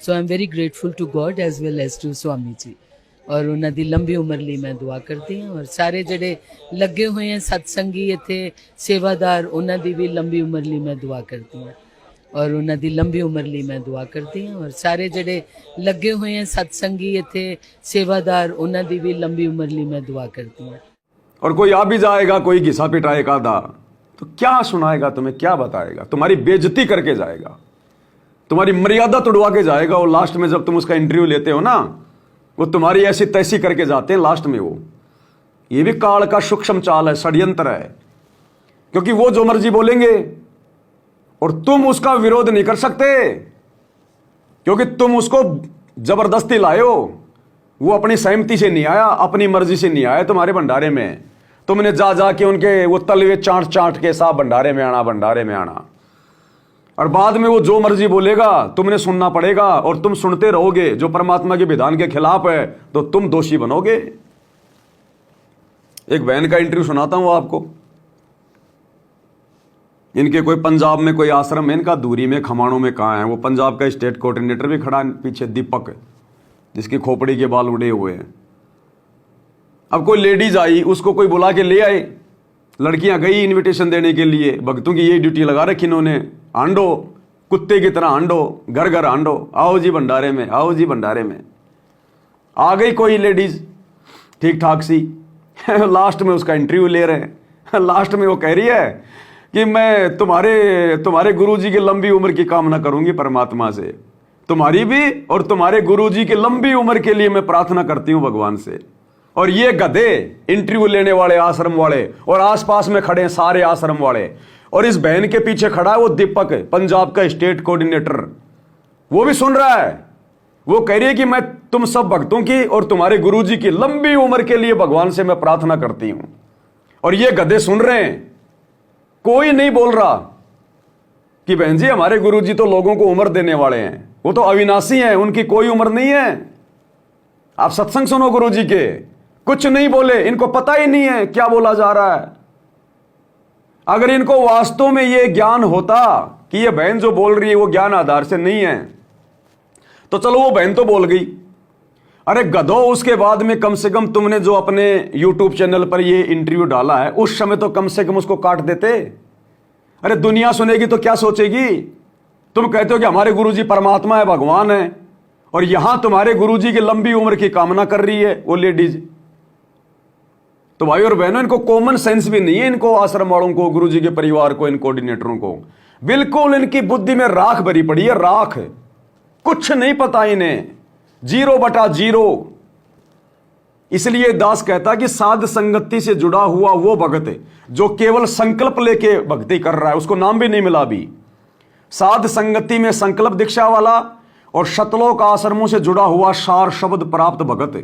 So I am very grateful to God as well as to Swami ji. और उन्हों की लंबी उम्र लिए मैं दुआ करती हूँ। और सारे जड़े लगे हुए हैं सत्संगी इतने सेवादार, उन्होंने भी लंबी उम्र लिए मैं दुआ करती हूँ। और उन्हों की लंबी उम्र लिए मैं दुआ करती हूँ। और सारे जड़े लगे हुए हैं सत्संगी इतने सेवादार, उन्होंने भी लंबी उम्र लिए मैं दुआ करती हूँ। और कोई आ भी जाएगा, कोई घिसा पिटाएगा आधा, तो क्या सुनाएगा तुम्हें, क्या बताएगा, तुम्हारी बेइज्जती करके जाएगा, तुम्हारी मर्यादा तोड़वा के जाएगा। और लास्ट में जब तुम उसका इंटरव्यू लेते हो ना, वो तुम्हारी ऐसी तैसी करके जाते हैं लास्ट में। वो ये भी काल का सूक्ष्म चाल है, षड्यंत्र है। क्योंकि वो जो मर्जी बोलेंगे और तुम उसका विरोध नहीं कर सकते, क्योंकि तुम उसको जबरदस्ती लाए हो। वो अपनी सहमति से नहीं आया, अपनी मर्जी से नहीं आया तुम्हारे भंडारे में। तुमने जा जा के उनके वो तलवे चाट चाट के साथ भंडारे में आना, भंडारे में आना। और बाद में वो जो मर्जी बोलेगा तुमने सुनना पड़ेगा, और तुम सुनते रहोगे जो परमात्मा के विधान के खिलाफ है, तो तुम दोषी बनोगे। एक बहन का इंटरव्यू सुनाता हूं आपको। इनके कोई पंजाब में कोई आश्रम है इनका, दूरी में खमाणों में कहाँ है। वो पंजाब का स्टेट कोऑर्डिनेटर भी खड़ा है पीछे, दीपक, जिसकी खोपड़ी के बाल उड़े हुए हैं। अब कोई लेडीज आई, उसको कोई बुला के ले आए। लड़कियां गई इनविटेशन देने के लिए, भक्तों की यही ड्यूटी लगा रखी इन्होंने, आंडो, कुत्ते की तरह आंडो, घर घर आंडो, आओ जी भंडारे में, आओ जी भंडारे में। आ गई कोई लेडीज ठीक ठाक सी लास्ट में उसका इंटरव्यू ले रहे हैं। लास्ट में वो कह रही है कि मैं तुम्हारे गुरुजी की लंबी उम्र की कामना करूंगी परमात्मा से, तुम्हारी भी और तुम्हारे गुरुजी की लंबी उम्र के लिए मैं प्रार्थना करती हूं भगवान से। और ये गधे इंटरव्यू लेने वाले आश्रम वाले, और आसपास में खड़े हैं सारे आश्रम वाले, और इस बहन के पीछे खड़ा है वो दीपक, पंजाब का स्टेट कोऑर्डिनेटर। वो भी सुन रहा है। वो कह रही है कि मैं तुम सब भक्तों की और तुम्हारे गुरुजी की लंबी उम्र के लिए भगवान से मैं प्रार्थना करती हूं। और ये गधे सुन रहे हैं। कोई नहीं बोल रहा कि बहन जी हमारे गुरुजी तो लोगों को उम्र देने वाले हैं, वो तो अविनाशी हैं, उनकी कोई उम्र नहीं है। आप सत्संग सुनो गुरुजी के। कुछ नहीं बोले, इनको पता ही नहीं है क्या बोला जा रहा है। अगर इनको वास्तव में यह ज्ञान होता कि यह बहन जो बोल रही है वो ज्ञान आधार से नहीं है, तो चलो वो बहन तो बोल गई। अरे गधो, उसके बाद में कम से कम तुमने जो अपने YouTube चैनल पर ये इंटरव्यू डाला है, उस समय तो कम से कम उसको काट देते। अरे दुनिया सुनेगी तो क्या सोचेगी। तुम कहते हो कि हमारे गुरुजी परमात्मा है, भगवान है, और यहां तुम्हारे गुरुजी की लंबी उम्र की कामना कर रही है वो लेडीज। तो भाई और बहनों, इनको कॉमन सेंस भी नहीं है। इनको आश्रम वालों को, गुरुजी के परिवार को, इन कोऑर्डिनेटरों को बिल्कुल इनकी बुद्धि में राख भरी पड़ी है, राख। कुछ नहीं पता इन्हें, 0/0। इसलिए दास कहता कि साध संगति से जुड़ा हुआ वो भगत जो केवल संकल्प लेके भक्ति कर रहा है, उसको नाम भी नहीं मिला अभी। साध संगति में संकल्प दीक्षा वाला और शतलोक आश्रमों से जुड़ा हुआ सार शब्द प्राप्त भगत,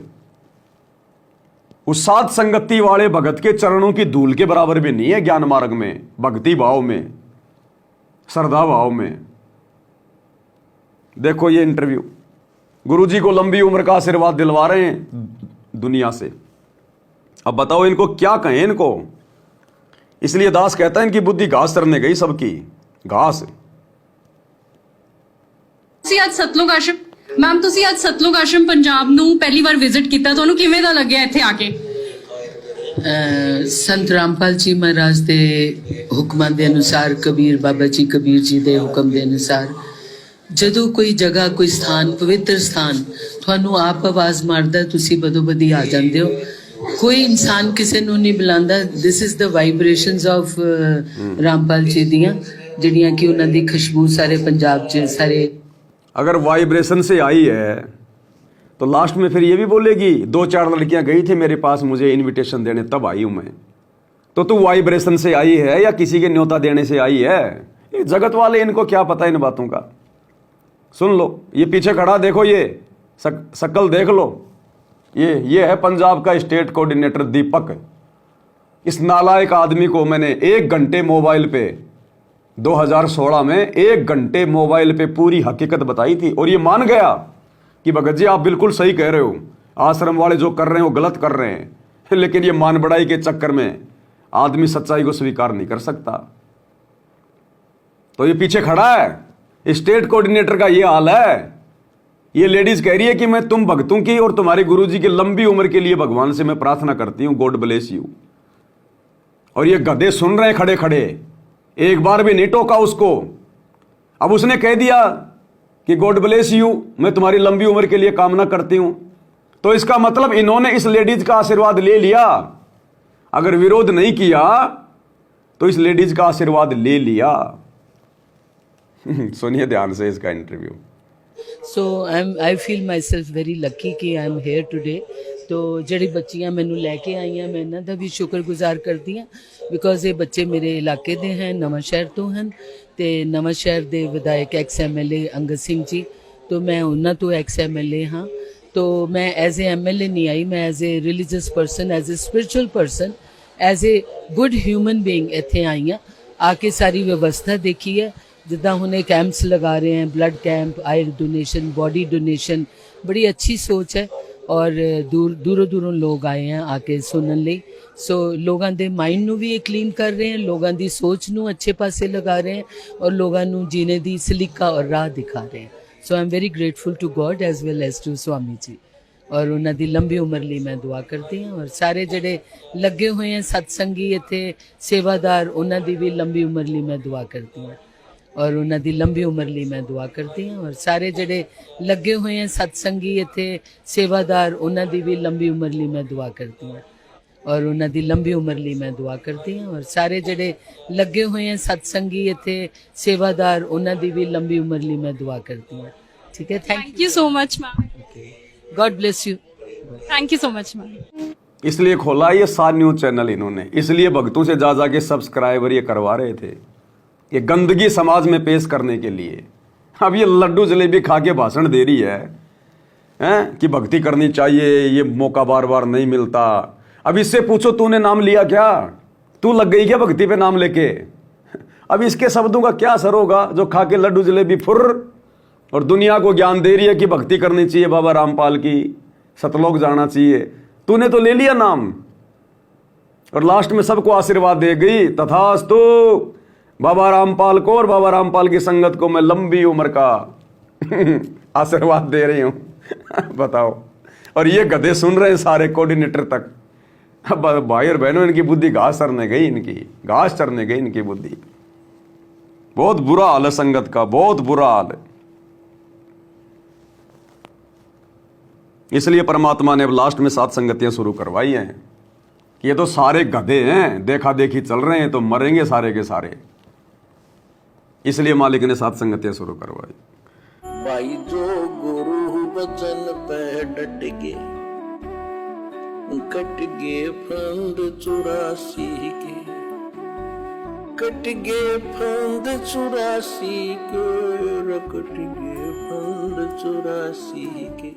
उस साध संगति वाले भगत के चरणों की धूल के बराबर भी नहीं है ज्ञान मार्ग में, भक्ति भाव में, श्रद्धा भाव में। देखो ये इंटरव्यू, गुरुजी को लंबी उम्र का आशीर्वाद दिलवा रहे हैं दुनिया से। अब बताओ इनको क्या कहें इनको। इसलिए दास कहता है इनकी बुद्धि घास चरने गई, सबकी घास। ਅੱਜ ਸਤਲੁਜ ਆਸ਼ਰਮ ਮੈਮ, ਤੁਸੀਂ ਅੱਜ ਸਤਲੁਜ ਆਸ਼ਰਮ ਪੰਜਾਬ ਨੂੰ ਪਹਿਲੀ ਵਾਰ ਵਿਜ਼ਿਟ ਕੀਤਾ, ਤੁਹਾਨੂੰ ਕਿਵੇਂ ਦਾ ਲੱਗਿਆ ਇੱਥੇ ਆ ਕੇ? संत रामपाल जी महाराज के हुक्मां दे अनुसार, कबीर बाबा जी कबीर जी के हुक्म के अनुसार, जदों कोई जगह, कोई स्थान, पवित्र स्थान थानू आप आवाज़ मारदा, तुसी बदो बदी आ जांदे हो। कोई इंसान किसी नू नहीं बुलांदा। This is the vibrations of Rampal ji दियां, जिहड़ियां कि उन्हां दी खुशबू सारे पंजाब च सारे। अगर वाइब्रेशन से आई है तो लास्ट में फिर ये भी बोलेगी 2-4 लड़कियां गई थी मेरे पास मुझे इनविटेशन देने, तब आई हूं मैं। तो तू वाइब्रेशन से आई है या किसी के न्योता देने से आई है? ये जगत वाले, इनको क्या पता इन बातों का। सुन लो, ये पीछे खड़ा देखो, ये शक्ल देख लो, ये है पंजाब का स्टेट कोऑर्डिनेटर दीपक। इस नालायक आदमी को मैंने 1 घंटे मोबाइल पे 2016 में 1 घंटे मोबाइल पे पूरी हकीकत बताई थी, और ये मान गया कि भगत जी आप बिल्कुल सही कह रहे हो, आश्रम वाले जो कर रहे हैं वो गलत कर रहे हैं। लेकिन ये मान बढ़ाई के चक्कर में आदमी सच्चाई को स्वीकार नहीं कर सकता। तो ये पीछे खड़ा है, स्टेट कोऑर्डिनेटर का ये हाल है। ये लेडीज कह रही है कि मैं तुम भक्तों की और तुम्हारे गुरुजी की लंबी उम्र के लिए भगवान से मैं प्रार्थना करती हूं, गॉड ब्लेस यू। और ये गधे सुन रहे हैं खड़े खड़े, एक बार भी नहीं टोका उसको। अब उसने कह दिया कि गॉड ब्लेस यू, मैं तुम्हारी लंबी उम्र के लिए कामना करती हूं, तो इसका मतलब इन्होंने इस लेडीज का आशीर्वाद ले लिया। अगर विरोध नहीं किया तो इस लेडीज का आशीर्वाद ले लिया। सुनिए ध्यान से इसका interview. So I feel my self very lucky कि आई एम हेयर टुडे। तो ਜਿਹੜੀ ਬੱਚੀਆਂ ਮੈਨੂੰ ਲੈ ਕੇ ਆਈਆਂ ਮੈਂ ਇਹਨਾਂ ਦਾ ਵੀ ਸ਼ੁਕਰਗੁਜ਼ਾਰ ਕਰਦੀ ਹਾਂ, ਬਿਕੋਜ਼ ਇਹ ਬੱਚੇ ਮੇਰੇ ਇਲਾਕੇ ਦੇ ਹਨ, ਨਵਾਂ ਸ਼ਹਿਰ ਤੋਂ ਹਨ ਤੇ ਨਵਾਂ ਸ਼ਹਿਰ ਦੇ ਵਿਧਾਇਕ ਐਕਸ ਐਮਐਲਏ ਅੰਗਦ ਸਿੰਘ ਜੀ, तो मैं ਉਹਨਾਂ ਤੋਂ ਐਕਸ ਐਮਐਲਏ ਹਾਂ। तो मैं एज ए एमएलए नहीं आई, मैं as a religious person, as a spiritual person, as a good human being ਇੱਥੇ ਆਈ ਹਾਂ। आके सारी व्यवस्था देखी है, जिदा हुणे कैंप्स लगा रहे हैं, ब्लड कैंप, आयर डोनेशन, बॉडी डोनेशन, बड़ी अच्छी सोच है। और दूरों दूरों लोग आए हैं आके सुनने ਲਈ। सो लोगों के माइंड ਨੂੰ ਵੀ ਇਹ क्लीन कर रहे हैं, लोगों की सोच ਨੂੰ अच्छे पासे लगा रहे हैं और लोगों ਨੂੰ जीने की सलीका और राह दिखा रहे हैं। So I am very grateful to God as well as to Swami ji, और उन्हों की लंबी उम्र ਲਈ मैं दुआ करती हूँ। और सारे ਜਿਹੜੇ लगे हुए हैं सत्संगी इत्थे सेवादार, उन्हों की भी लंबी उम्र ਲਈ मैं दुआ करती हूँ, और उन्हों की लंबी उम्र ਲਈ मैं दुआ करती हूँ। और सारे ਜਿਹੜੇ लगे हुए हैं सत्संगी इत्थे सेवादार, उन्हों की भी लंबी उम्र ਲਈ मैं दुआ करती हूँ, और उन्हों की लंबी उम्र ਲਈ मैं दुआ करती हूँ। और सारे ਜਿਹੜੇ लगे हुए हैं सत्संगी इत्थे सेवादार, उन्हों की भी लंबी उम्र ਲਈ मैं दुआ करती हूँ। ठीक है, thank you so much ma'am. God bless you. Thank you so much ma'am. इसलिए खोला ये सार न्यूज चैनल इन्होंने, इसलिए भक्तों से जा जा के सब्सक्राइबर ये करवा रहे थे, ये गंदगी समाज में पेश करने के लिए। अब ये लड्डू जलेबी खा के भाषण दे रही है कि भक्ति करनी चाहिए, ये मौका बार बार नहीं मिलता। अब इससे पूछो तूने नाम लिया क्या, तू लग गई क्या भक्ति पे नाम लेके? अब इसके शब्दों का क्या असर होगा जो खा के लड्डू जलेबी फुर और दुनिया को ज्ञान दे रही है कि भक्ति करनी चाहिए, बाबा रामपाल की, सतलोक जाना चाहिए। तूने तो ले लिया नाम और लास्ट में सबको आशीर्वाद दे गई, तथास्तु बाबा रामपाल को और बाबा रामपाल की संगत को मैं लंबी उम्र का आशीर्वाद दे रही हूं। बताओ। और ये गधे सुन रहे हैं सारे कोऑर्डिनेटर तक। अब भाई और बहनों, इनकी बुद्धि घास चरने गई, इनकी घास चरने गई इनकी बुद्धि। बहुत बुरा हाल है संगत का, बहुत बुरा हाल है। इसलिए परमात्मा ने अब लास्ट में 7 संगतियां शुरू करवाई हैं कि ये तो सारे गधे हैं, देखा देखी चल रहे हैं तो मरेंगे सारे के सारे। इसलिए मालिक ने 7 संगतियां शुरू करवाई। भाई जो गुरु वचन पे डट गए, कट गए फंद 84 के, कट गए फंद 84 के, कट गए फंद 84 के।